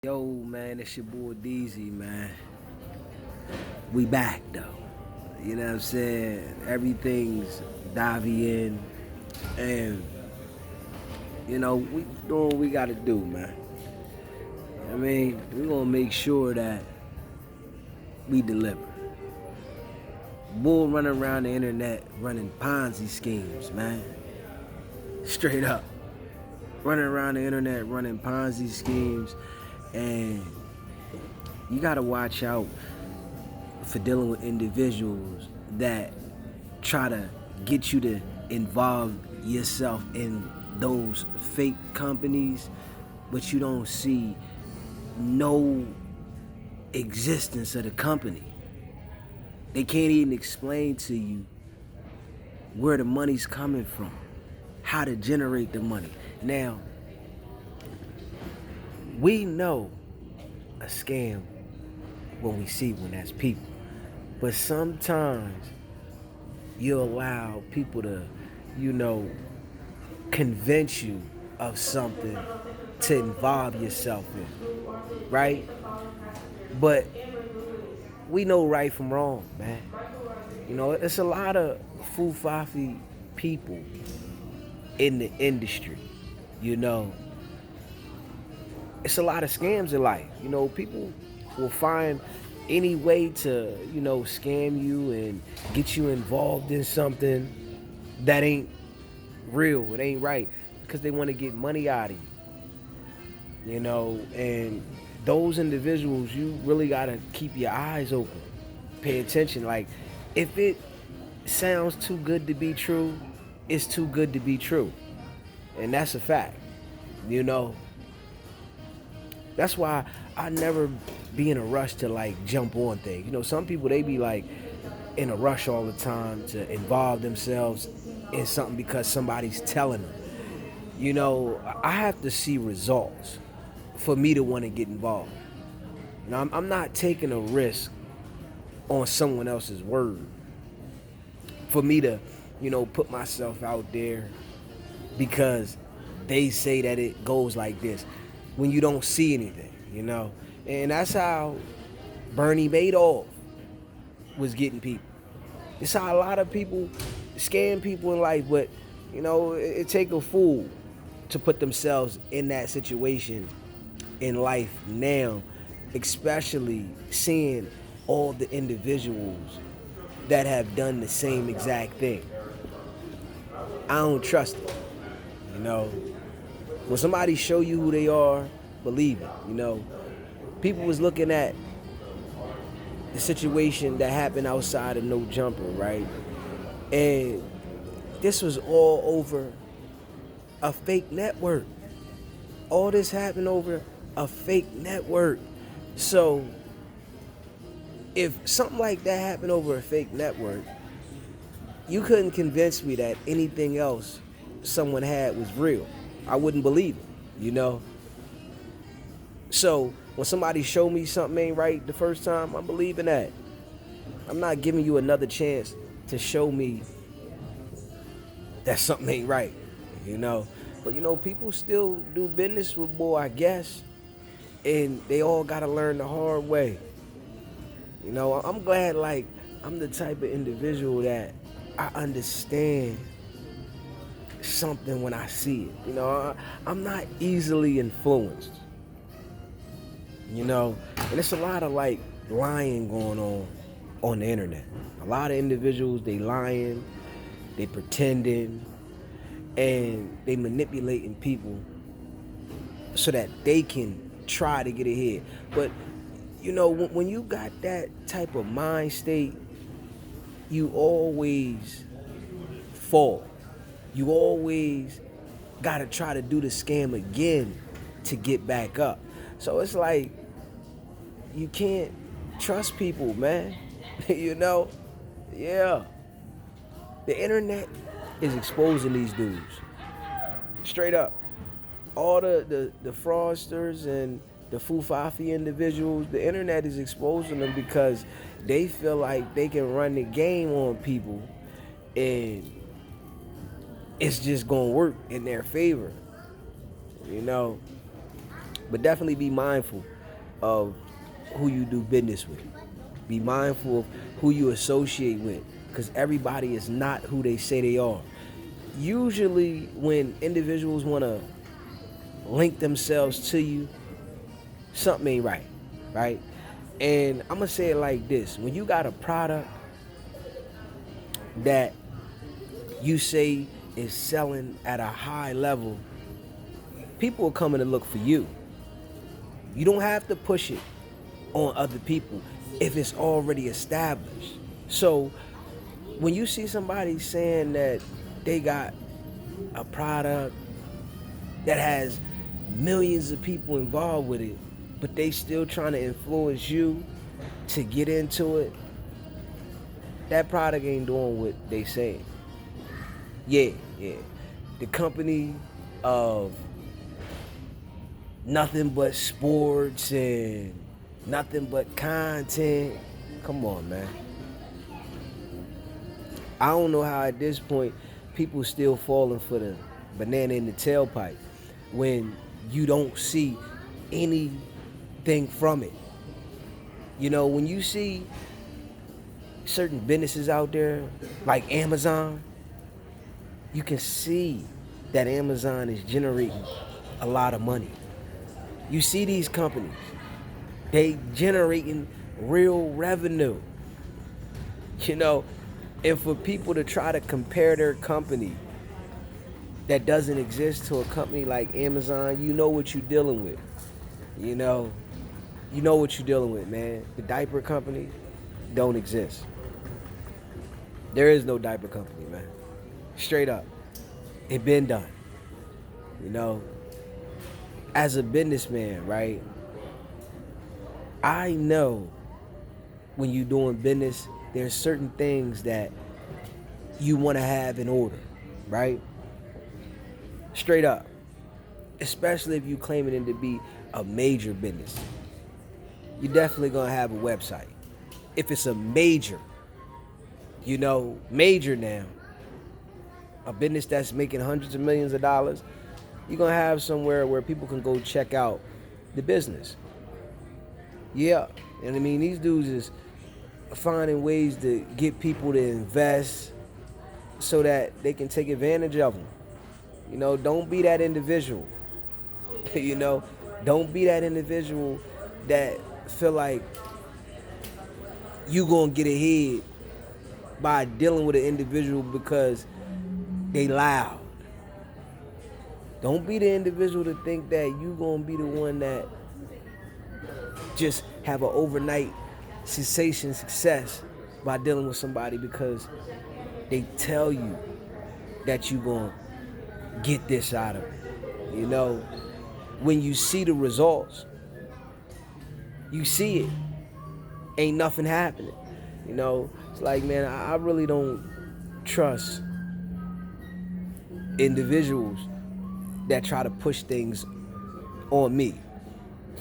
Yo, man, it's your boy DZ, man. We back, though. You know what I'm saying? Everything's diving in, and, we doing what we gotta do, man. I mean, we gonna make sure that we deliver. Bull running around the internet running Ponzi schemes, man. Straight up. Running around the internet running Ponzi schemes, and you gotta watch out for dealing with individuals that try to get you to involve yourself in those fake companies, but you don't see no existence of the company. They can't even explain to you where the money's coming from, how to generate the money. Now, we know a scam when we see one as people. But sometimes you allow people to, convince you of something to involve yourself in, right? But we know right from wrong, man. It's a lot of foo-fafi people in the industry, you know. It's a lot of scams in life. People will find any way to, scam you and get you involved in something that ain't real, it ain't right, because they want to get money out of you, and those individuals, you really got to keep your eyes open, pay attention. Like, if it sounds too good to be true, it's too good to be true, and that's a fact. That's why I never be in a rush to jump on things. Some people, they be in a rush all the time to involve themselves in something because somebody's telling them. I have to see results for me to want to get involved. I'm not taking a risk on someone else's word for me to, put myself out there because they say that it goes like this when you don't see anything, And that's how Bernie Madoff was getting people. It's how a lot of people scam people in life, but, it take a fool to put themselves in that situation in life now, especially seeing all the individuals that have done the same exact thing. I don't trust it, When somebody show you who they are, believe it. People was looking at the situation that happened outside of No Jumper, right? And this was all over a fake network. All this happened over a fake network. So if something like that happened over a fake network, you couldn't convince me that anything else someone had was real. I wouldn't believe it, So when somebody show me something ain't right the first time, I'm believing that. I'm not giving you another chance to show me that something ain't right, But people still do business with boy, I guess, and they all gotta learn the hard way. I'm glad I'm the type of individual that I understand something when I see it. I'm not easily influenced. And it's a lot of lying going on the internet. A lot of individuals, they lying, they pretending, and they manipulating people so that they can try to get ahead. But when you got that type of mind state, you always fall. You always gotta try to do the scam again to get back up. So it's like you can't trust people, man. Yeah. The internet is exposing these dudes. Straight up. All the fraudsters and the foo-fafi individuals, the internet is exposing them because they feel like they can run the game on people and it's just gonna work in their favor, But definitely be mindful of who you do business with. Be mindful of who you associate with, because everybody is not who they say they are. Usually, when individuals want to link themselves to you, something ain't right, right? And I'm gonna say it like this: when you got a product that you say is selling at a high level, people are coming to look for you. You don't have to push it on other people if it's already established. So when you see somebody saying that they got a product that has millions of people involved with it, but they still trying to influence you to get into it, that product ain't doing what they saying. Yeah. The company of nothing but sports and nothing but content. Come on, man. I don't know how at this point people still falling for the banana in the tailpipe when you don't see anything from it. You know, when you see certain businesses out there like Amazon, you can see that Amazon is generating a lot of money. You see these companies, they generating real revenue. You know, and for people to try to compare their company that doesn't exist to a company like Amazon, you know what you're dealing with. You know what you're dealing with, man. The diaper company don't exist. There is no diaper company, man. Straight up. It been done. You know, as a businessman, right? I know when you're doing business, there's certain things that you want to have in order, right? Straight up. Especially if you claiming it to be a major business. You're definitely going to have a website. If it's a major, major now, a business that's making hundreds of millions of dollars, you're going to have somewhere where people can go check out the business. Yeah. And I mean, these dudes is finding ways to get people to invest so that they can take advantage of them. Don't be that individual. Don't be that individual that feel like you gonna get ahead by dealing with an individual because they loud. Don't be the individual to think that you gonna be the one that just have an overnight sensation success by dealing with somebody because they tell you that you gonna get this out of it. When you see the results, you see it. Ain't nothing happening. It's like, man, I really don't trust individuals that try to push things on me.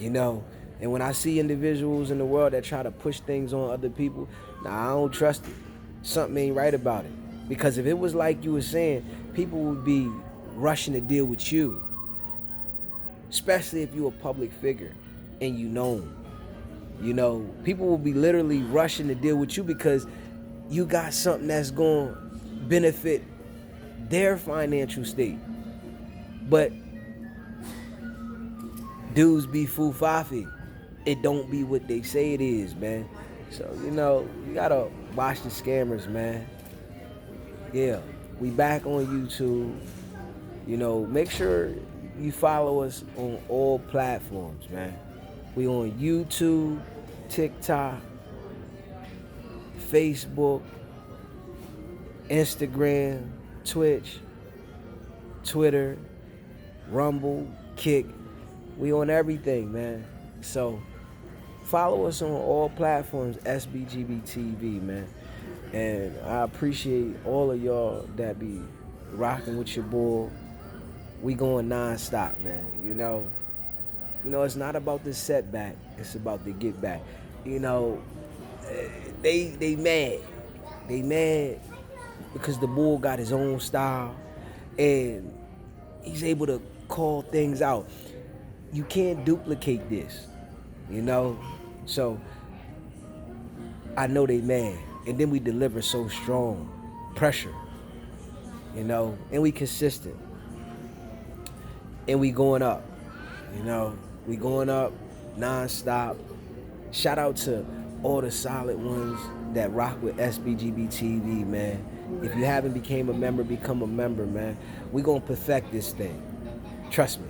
And when I see individuals in the world that try to push things on other people, I don't trust it. Something ain't right about it. Because if it was like you were saying, people would be rushing to deal with you. Especially if you're a public figure and you known. People will be literally rushing to deal with you because you got something that's going to benefit their financial state. But dudes be foo-fafi. It don't be what they say it is, man. So, you got to watch the scammers, man. Yeah, we back on YouTube. Make sure you follow us on all platforms, man. We on YouTube, TikTok, Facebook, Instagram, Twitch, Twitter, Rumble, Kick. We on everything, man. So follow us on all platforms, SBGBTV, man. And I appreciate all of y'all that be rocking with your boy. We going non-stop, man. It's not about the setback. It's about the get back. They mad. They mad because the bull got his own style and he's able to call things out. You can't duplicate this. you know? So I know they mad. And then we deliver so strong. Pressure, you know? And we consistent. And we going up, you know? We going up non-stop. Shout out to all the solid ones that rock with SBGB TV, man. If you haven't became a member, become a member, man. We gonna perfect this thing. Trust me.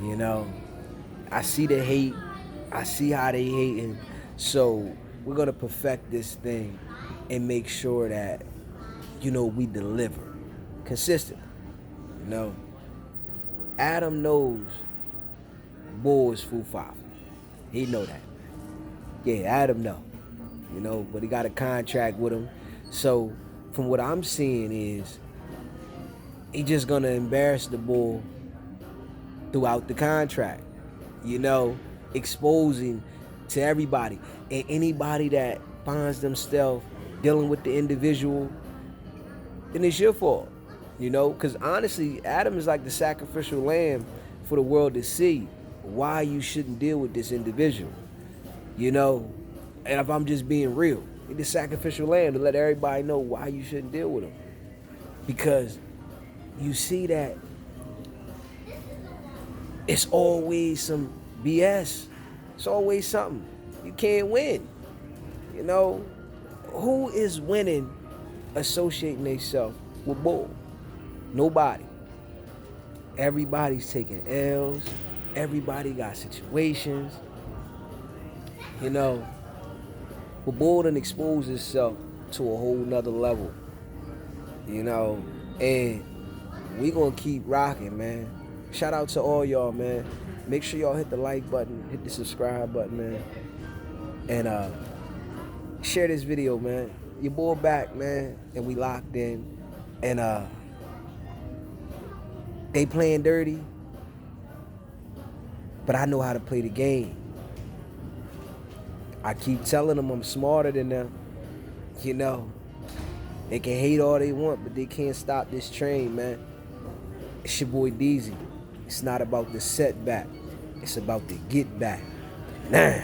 You know, I see the hate. I see how they hating. So we're gonna perfect this thing and make sure that, you know, we deliver consistent. You know, Adam knows Bull is Fufafa. He know that. Yeah, Adam know. You know, but he got a contract with him. So from what I'm seeing is he just gonna embarrass the Bull throughout the contract. You know, exposing to everybody. And anybody that finds themselves dealing with the individual, then it's your fault. You know, because honestly, Adam is like the sacrificial lamb for the world to see why you shouldn't deal with this individual. You know, and if I'm just being real, he's the sacrificial lamb to let everybody know why you shouldn't deal with him. Because you see that it's always some BS. It's always something. You can't win. You know, who is winning associating themselves with Bull? Nobody. Everybody's taking L's. Everybody got situations. You know, but Bull done exposed himself to a whole nother level. You know, and we gonna keep rocking, man. Shout out to all y'all, man. Make sure y'all hit the like button, hit the subscribe button, man. And share this video, man. Your boy back, man, and we locked in. And they playing dirty, but I know how to play the game. I keep telling them I'm smarter than them. You know, they can hate all they want, but they can't stop this train, man. It's your boy DZ. It's not about the setback. It's about the get back. Nah.